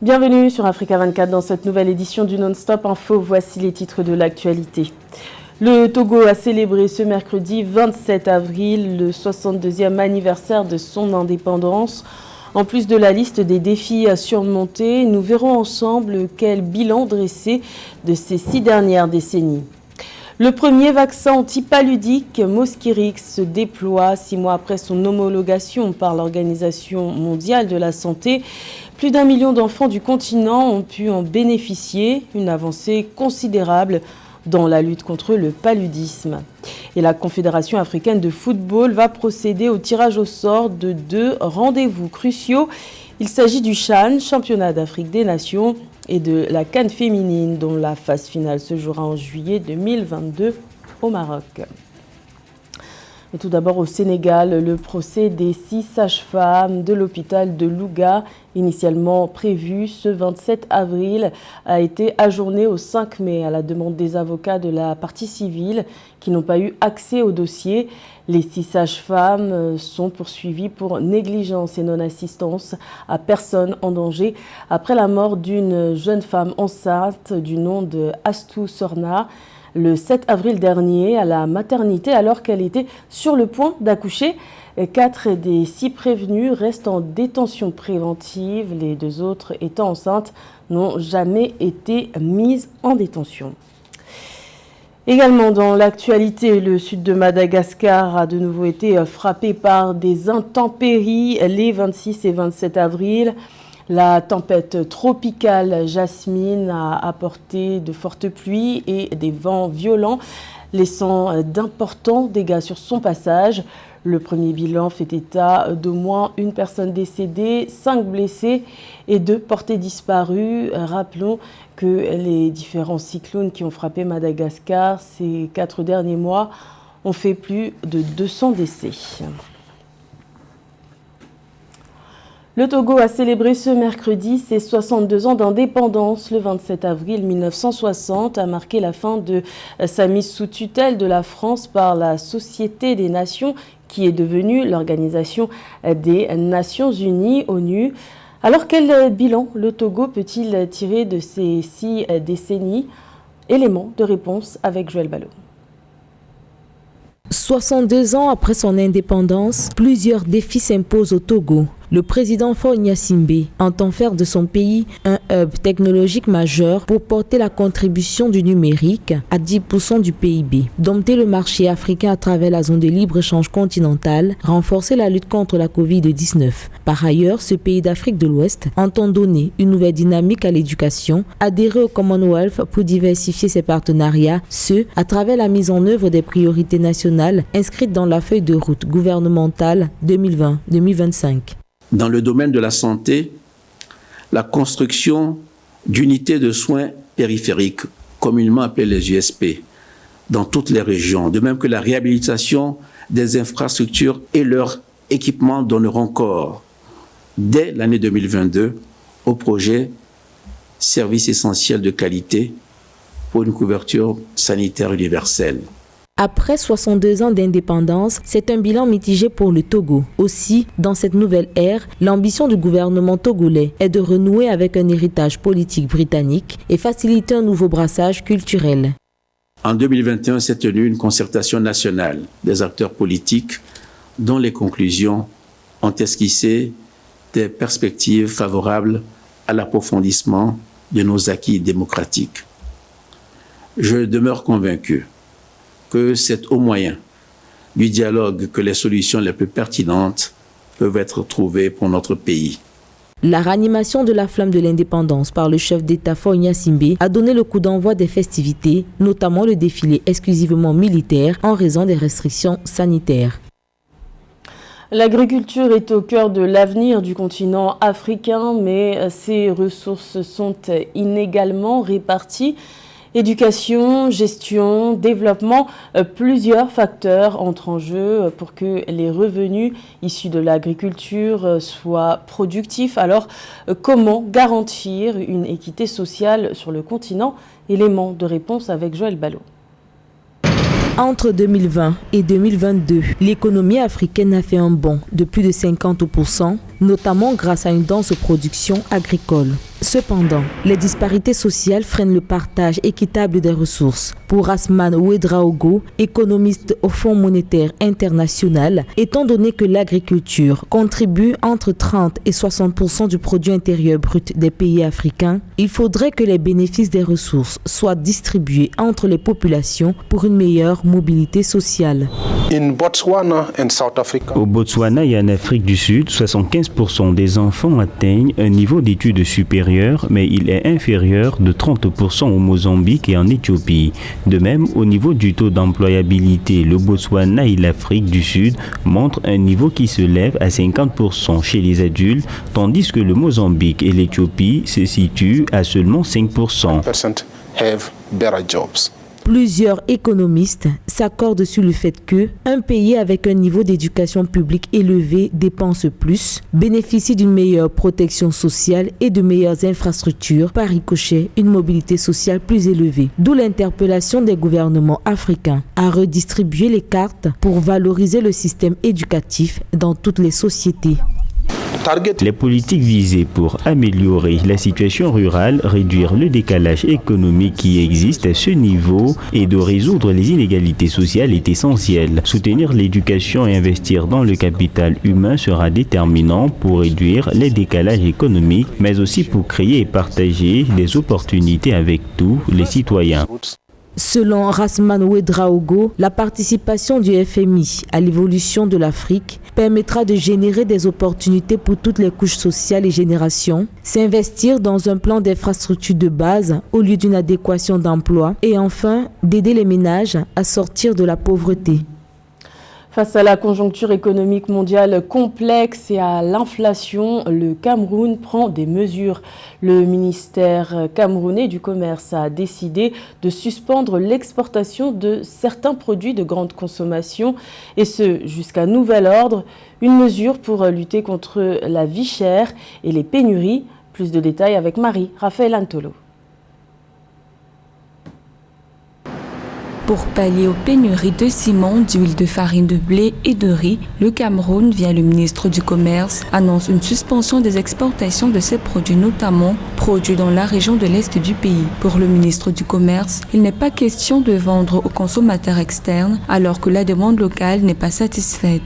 Bienvenue sur Africa 24 dans cette nouvelle édition du Non-Stop Info. Voici les titres de l'actualité. Le Togo a célébré ce mercredi 27 avril le 62e anniversaire de son indépendance. En plus de la liste des défis à surmonter, nous verrons ensemble quel bilan dresser de ces 6 dernières décennies. Le premier vaccin antipaludique Mosquirix se déploie 6 mois après son homologation par l'Organisation mondiale de la santé. Plus d'1 million d'enfants du continent ont pu en bénéficier, une avancée considérable dans la lutte contre le paludisme. Et la Confédération africaine de football va procéder au tirage au sort de 2 rendez-vous cruciaux. Il s'agit du CHAN, Championnat d'Afrique des Nations, et de la CAN féminine, dont la phase finale se jouera en juillet 2022 au Maroc. Et tout d'abord au Sénégal, le procès des 6 sages-femmes de l'hôpital de Louga, initialement prévu ce 27 avril, a été ajourné au 5 mai à la demande des avocats de la partie civile qui n'ont pas eu accès au dossier. Les 6 sages-femmes sont poursuivies pour négligence et non-assistance à personne en danger après la mort d'une jeune femme enceinte du nom de Astou Sorna le 7 avril dernier à la maternité alors qu'elle était sur le point d'accoucher. 4 des 6 prévenus restent en détention préventive. Les 2 autres étant enceintes n'ont jamais été mises en détention. Également dans l'actualité, le sud de Madagascar a de nouveau été frappé par des intempéries les 26 et 27 avril. La tempête tropicale Jasmine a apporté de fortes pluies et des vents violents, laissant d'importants dégâts sur son passage. Le premier bilan fait état d'au moins 1 personne décédée, 5 blessés et 2 portés disparus. Rappelons que les différents cyclones qui ont frappé Madagascar ces 4 derniers mois ont fait plus de 200 décès. Le Togo a célébré ce mercredi ses 62 ans d'indépendance. Le 27 avril 1960 a marqué la fin de sa mise sous tutelle de la France par la Société des Nations, qui est devenue l'Organisation des Nations Unies, ONU. Alors quel bilan le Togo peut-il tirer de ces 6 décennies? Élément de réponse avec Joël Ballot. 62 ans après son indépendance, plusieurs défis s'imposent au Togo. Le président Faure Gnassingbé entend faire de son pays un hub technologique majeur pour porter la contribution du numérique à 10% du PIB, dompter le marché africain à travers la zone de libre-échange continentale, renforcer la lutte contre la Covid-19. Par ailleurs, ce pays d'Afrique de l'Ouest entend donner une nouvelle dynamique à l'éducation, adhérer au Commonwealth pour diversifier ses partenariats, ce à travers la mise en œuvre des priorités nationales inscrites dans la feuille de route gouvernementale 2020-2025. Dans le domaine de la santé, la construction d'unités de soins périphériques, communément appelées les USP, dans toutes les régions, de même que la réhabilitation des infrastructures et leur équipement donneront corps, dès l'année 2022, au projet Services essentiels de qualité pour une couverture sanitaire universelle. Après 62 ans d'indépendance, c'est un bilan mitigé pour le Togo. Aussi, dans cette nouvelle ère, l'ambition du gouvernement togolais est de renouer avec un héritage politique britannique et faciliter un nouveau brassage culturel. En 2021 s'est tenue une concertation nationale des acteurs politiques dont les conclusions ont esquissé des perspectives favorables à l'approfondissement de nos acquis démocratiques. Je demeure convaincu que c'est au moyen du dialogue que les solutions les plus pertinentes peuvent être trouvées pour notre pays. La réanimation de la flamme de l'indépendance par le chef d'État Faure Gnassingbé a donné le coup d'envoi des festivités, notamment le défilé exclusivement militaire en raison des restrictions sanitaires. L'agriculture est au cœur de l'avenir du continent africain, mais ses ressources sont inégalement réparties. Éducation, gestion, développement, plusieurs facteurs entrent en jeu pour que les revenus issus de l'agriculture soient productifs. Alors, comment garantir une équité sociale sur le continent? Élément de réponse avec Joël Ballot. Entre 2020 et 2022, l'économie africaine a fait un bond de plus de 50%, notamment grâce à une dense production agricole. Cependant, les disparités sociales freinent le partage équitable des ressources. Pour Asman Ouedraogo, économiste au Fonds monétaire international, étant donné que l'agriculture contribue entre 30 et 60% du produit intérieur brut des pays africains, il faudrait que les bénéfices des ressources soient distribués entre les populations pour une meilleure mobilité sociale. Au Botswana et en Afrique du Sud, 75% des enfants atteignent un niveau d'études supérieures, mais il est inférieur de 30% au Mozambique et en Éthiopie. De même, au niveau du taux d'employabilité, le Botswana et l'Afrique du Sud montrent un niveau qui se lève à 50% chez les adultes, tandis que le Mozambique et l'Éthiopie se situent à seulement 5%. Plusieurs économistes s'accordent sur le fait que un pays avec un niveau d'éducation publique élevé dépense plus, bénéficie d'une meilleure protection sociale et de meilleures infrastructures, par ricochet une mobilité sociale plus élevée. D'où l'interpellation des gouvernements africains à redistribuer les cartes pour valoriser le système éducatif dans toutes les sociétés. Les politiques visées pour améliorer la situation rurale, réduire le décalage économique qui existe à ce niveau et de résoudre les inégalités sociales est essentiel. Soutenir l'éducation et investir dans le capital humain sera déterminant pour réduire les décalages économiques, mais aussi pour créer et partager des opportunités avec tous les citoyens. Selon Rasman Ouedraogo, la participation du FMI à l'évolution de l'Afrique permettra de générer des opportunités pour toutes les couches sociales et générations, s'investir dans un plan d'infrastructure de base au lieu d'une adéquation d'emploi et enfin d'aider les ménages à sortir de la pauvreté. Face à la conjoncture économique mondiale complexe et à l'inflation, le Cameroun prend des mesures. Le ministère camerounais du Commerce a décidé de suspendre l'exportation de certains produits de grande consommation, et ce jusqu'à nouvel ordre. Une mesure pour lutter contre la vie chère et les pénuries. Plus de détails avec Marie-Raphaël Antolo. Pour pallier aux pénuries de ciment, d'huile de farine de blé et de riz, le Cameroun, via le ministre du Commerce, annonce une suspension des exportations de ces produits, notamment produits dans la région de l'Est du pays. Pour le ministre du Commerce, il n'est pas question de vendre aux consommateurs externes alors que la demande locale n'est pas satisfaite.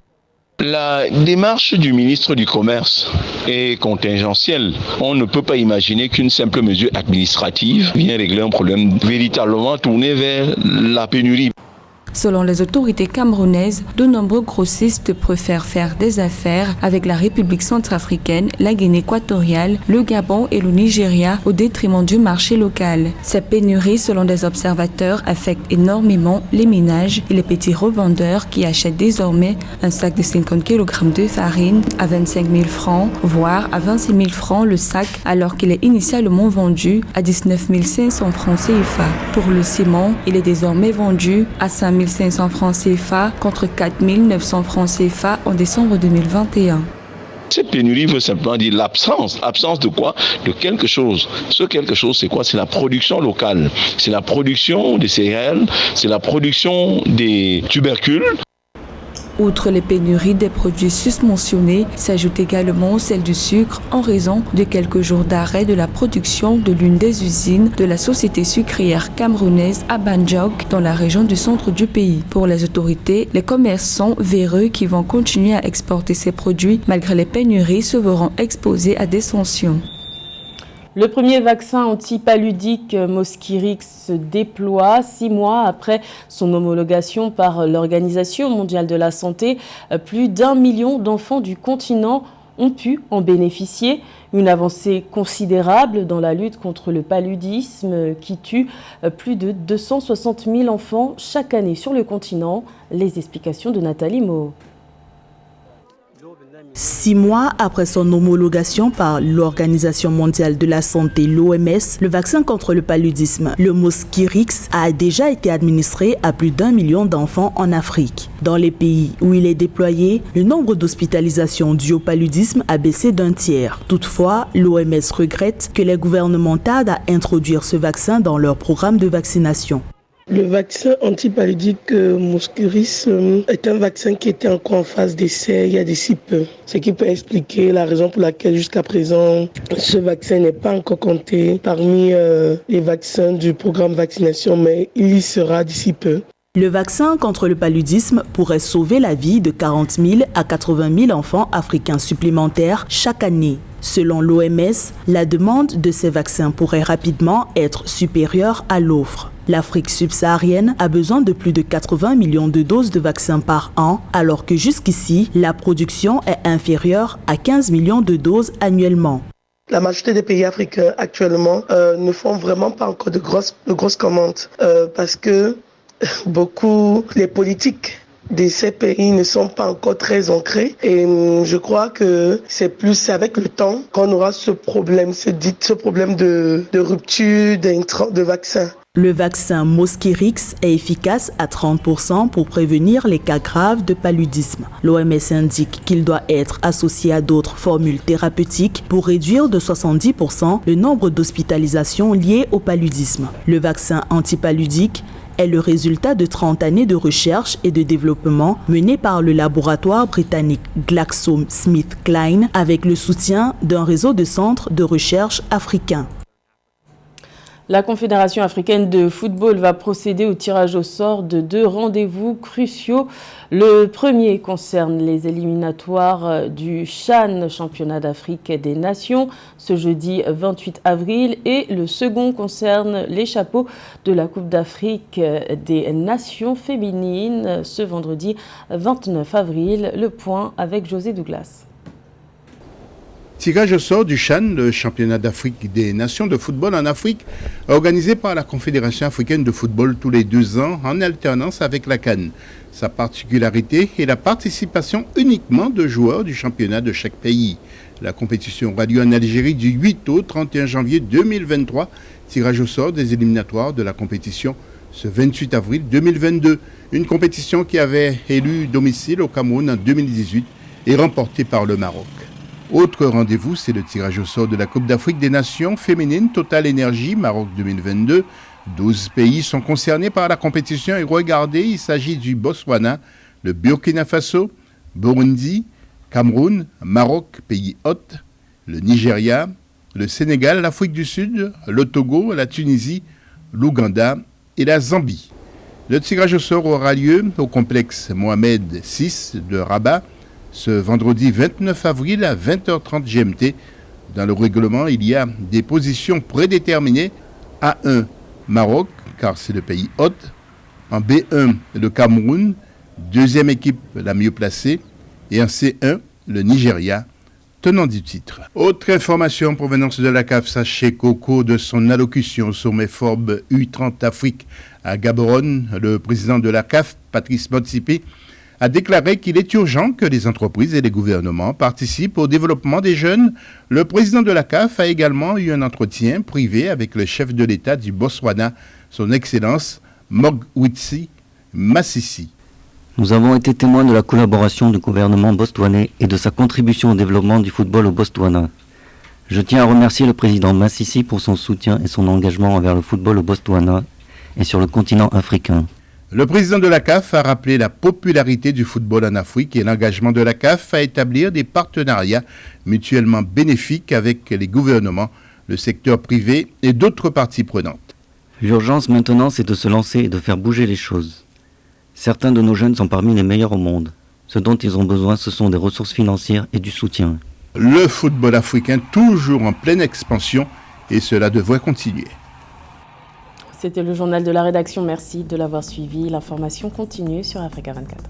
La démarche du ministre du Commerce est contingentielle. On ne peut pas imaginer qu'une simple mesure administrative vienne régler un problème véritablement tourné vers la pénurie. Selon les autorités camerounaises, de nombreux grossistes préfèrent faire des affaires avec la République centrafricaine, la Guinée équatoriale, le Gabon et le Nigeria au détriment du marché local. Ces pénuries, selon des observateurs, affectent énormément les ménages et les petits revendeurs qui achètent désormais un sac de 50 kg de farine à 25 000 francs, voire à 26 000 francs le sac, alors qu'il est initialement vendu à 19 500 francs CFA. Pour le ciment, il est désormais vendu à 5 500 francs CFA contre 4 900 francs CFA en décembre 2021. Cette pénurie veut simplement dire l'absence. Absence de quoi? De quelque chose. Ce quelque chose, c'est quoi? C'est la production locale. C'est la production des céréales, c'est la production des tubercules. Outre les pénuries des produits susmentionnés, s'ajoute également celle du sucre en raison de quelques jours d'arrêt de la production de l'une des usines de la société sucrière camerounaise à Banjok dans la région du centre du pays. Pour les autorités, les commerçants véreux qui vont continuer à exporter ces produits malgré les pénuries se verront exposés à des sanctions. Le premier vaccin antipaludique Mosquirix se déploie 6 mois après son homologation par l'Organisation mondiale de la santé. Plus d'1 million d'enfants du continent ont pu en bénéficier. Une avancée considérable dans la lutte contre le paludisme qui tue plus de 260 000 enfants chaque année sur le continent. Les explications de Nathalie Moho. 6 mois après son homologation par l'Organisation mondiale de la santé, l'OMS, le vaccin contre le paludisme, le Mosquirix, a déjà été administré à plus d'1 million d'enfants en Afrique. Dans les pays où il est déployé, le nombre d'hospitalisations dues au paludisme a baissé d'1 tiers. Toutefois, l'OMS regrette que les gouvernements tardent à introduire ce vaccin dans leur programme de vaccination. Le vaccin antipaludique Mosquirix est un vaccin qui était encore en phase d'essai il y a d'ici peu. Ce qui peut expliquer la raison pour laquelle jusqu'à présent ce vaccin n'est pas encore compté parmi les vaccins du programme vaccination, mais il y sera d'ici peu. Le vaccin contre le paludisme pourrait sauver la vie de 40 000 à 80 000 enfants africains supplémentaires chaque année. Selon l'OMS, la demande de ces vaccins pourrait rapidement être supérieure à l'offre. L'Afrique subsaharienne a besoin de plus de 80 millions de doses de vaccins par an, alors que jusqu'ici, la production est inférieure à 15 millions de doses annuellement. La majorité des pays africains actuellement ne font vraiment pas encore de grosses commandes parce que les politiques de ces pays ne sont pas encore très ancrés et je crois que c'est avec le temps qu'on aura ce problème de rupture de vaccins. Le vaccin Mosquirix est efficace à 30% pour prévenir les cas graves de paludisme. L'OMS indique qu'il doit être associé à d'autres formules thérapeutiques pour réduire de 70% le nombre d'hospitalisations liées au paludisme. Le vaccin antipaludique est le résultat de 30 années de recherche et de développement menées par le laboratoire britannique GlaxoSmithKline avec le soutien d'un réseau de centres de recherche africains. La Confédération africaine de football va procéder au tirage au sort de 2 rendez-vous cruciaux. Le premier concerne les éliminatoires du CHAN, Championnat d'Afrique des Nations, ce jeudi 28 avril. Et le second concerne les chapeaux de la Coupe d'Afrique des Nations féminines, ce vendredi 29 avril. Le point avec José Douglas. Tirage au sort du CHAN, le championnat d'Afrique des Nations de football en Afrique, organisé par la Confédération africaine de football tous les 2 ans en alternance avec la CAN. Sa particularité est la participation uniquement de joueurs du championnat de chaque pays. La compétition aura lieu en Algérie du 8 au 31 janvier 2023. Tirage au sort des éliminatoires de la compétition ce 28 avril 2022. Une compétition qui avait élu domicile au Cameroun en 2018 et remportée par le Maroc. Autre rendez-vous, c'est le tirage au sort de la Coupe d'Afrique des Nations féminines Total Energy Maroc 2022. 12 pays sont concernés par la compétition et regardez, il s'agit du Botswana, le Burkina Faso, Burundi, Cameroun, Maroc, pays hôte, le Nigeria, le Sénégal, l'Afrique du Sud, le Togo, la Tunisie, l'Ouganda et la Zambie. Le tirage au sort aura lieu au complexe Mohamed VI de Rabat, ce vendredi 29 avril à 20h30 GMT. Dans le règlement, il y a des positions prédéterminées. A1, Maroc, car c'est le pays hôte. En B1, le Cameroun, deuxième équipe la mieux placée. Et en C1, le Nigeria, tenant du titre. Autre information en provenance de la CAF, sachez qu'au cours de son allocution au sommet Forbes U30 Afrique à Gaborone, le président de la CAF, Patrice Motsepe, a déclaré qu'il est urgent que les entreprises et les gouvernements participent au développement des jeunes. Le président de la CAF a également eu un entretien privé avec le chef de l'État du Botswana, son Excellence Mogwitsi Masisi. Nous avons été témoins de la collaboration du gouvernement botswanais et de sa contribution au développement du football au Botswana. Je tiens à remercier le président Masisi pour son soutien et son engagement envers le football au Botswana et sur le continent africain. Le président de la CAF a rappelé la popularité du football en Afrique et l'engagement de la CAF à établir des partenariats mutuellement bénéfiques avec les gouvernements, le secteur privé et d'autres parties prenantes. L'urgence maintenant, c'est de se lancer et de faire bouger les choses. Certains de nos jeunes sont parmi les meilleurs au monde. Ce dont ils ont besoin, ce sont des ressources financières et du soutien. Le football africain toujours en pleine expansion et cela devrait continuer. C'était le journal de la rédaction. Merci de l'avoir suivi. L'information continue sur Africa 24.